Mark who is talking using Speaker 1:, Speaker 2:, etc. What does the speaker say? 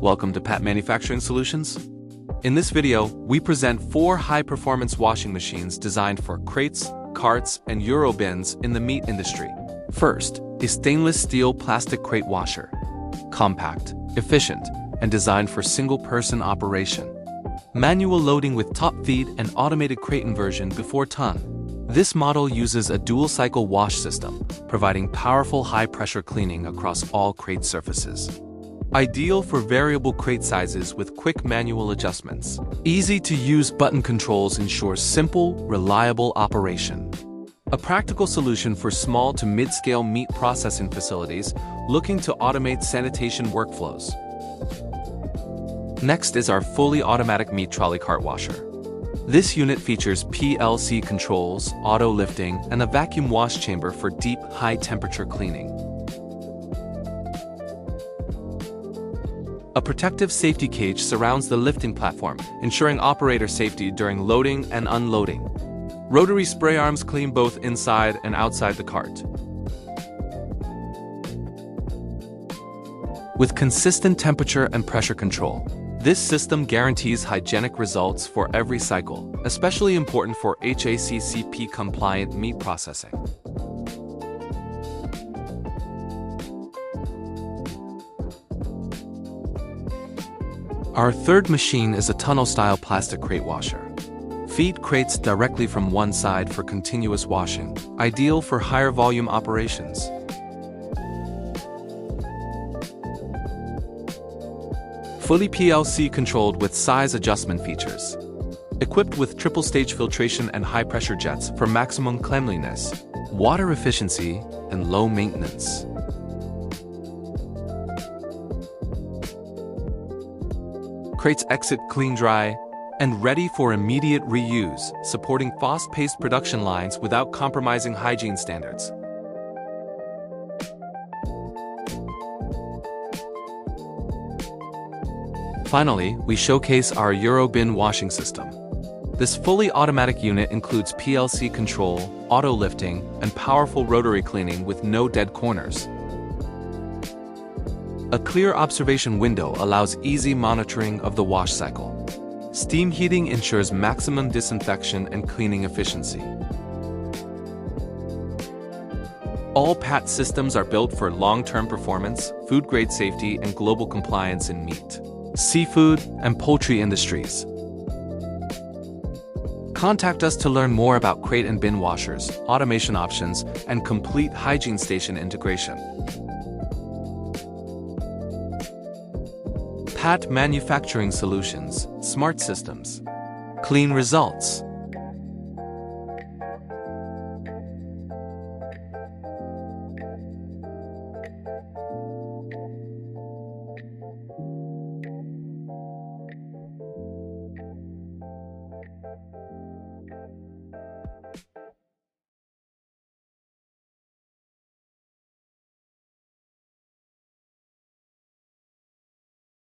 Speaker 1: Welcome to Pat Manufacturing Solutions. In this video, we present 4 high-performance washing machines designed for crates, carts, and Euro bins in the meat industry. First, a stainless steel plastic crate washer. Compact, efficient, and designed for single-person operation. Manual loading with top feed and automated crate inversion before ton. This model uses a dual-cycle wash system, providing powerful high-pressure cleaning across all crate surfaces. Ideal for variable crate sizes with quick manual adjustments. Easy-to-use button controls ensure simple, reliable operation. A practical solution for small to mid-scale meat processing facilities looking to automate sanitation workflows. Next is our fully automatic meat trolley cart washer. This unit features PLC controls, auto lifting, and a vacuum wash chamber for deep, high-temperature cleaning. A protective safety cage surrounds the lifting platform, ensuring operator safety during loading and unloading. Rotary spray arms clean both inside and outside the cart. With consistent temperature and pressure control, this system guarantees hygienic results for every cycle, especially important for HACCP-compliant meat processing. Our third machine is a tunnel-style plastic crate washer. Feed crates directly from one side for continuous washing, ideal for higher volume operations. Fully PLC-controlled with size adjustment features. Equipped with triple-stage filtration and high-pressure jets for maximum cleanliness, water efficiency, and low maintenance. Crates exit clean dry and ready for immediate reuse, supporting fast-paced production lines without compromising hygiene standards. Finally, we showcase our Euro bin washing system. This fully automatic unit includes PLC control, auto lifting, and powerful rotary cleaning with no dead corners. A clear observation window allows easy monitoring of the wash cycle. Steam heating ensures maximum disinfection and cleaning efficiency. All PAT systems are built for long-term performance, food-grade safety, and global compliance in meat, seafood, and poultry industries. Contact us to learn more about crate and bin washers, automation options, and complete hygiene station integration. Pat Manufacturing Solutions, smart systems, clean results.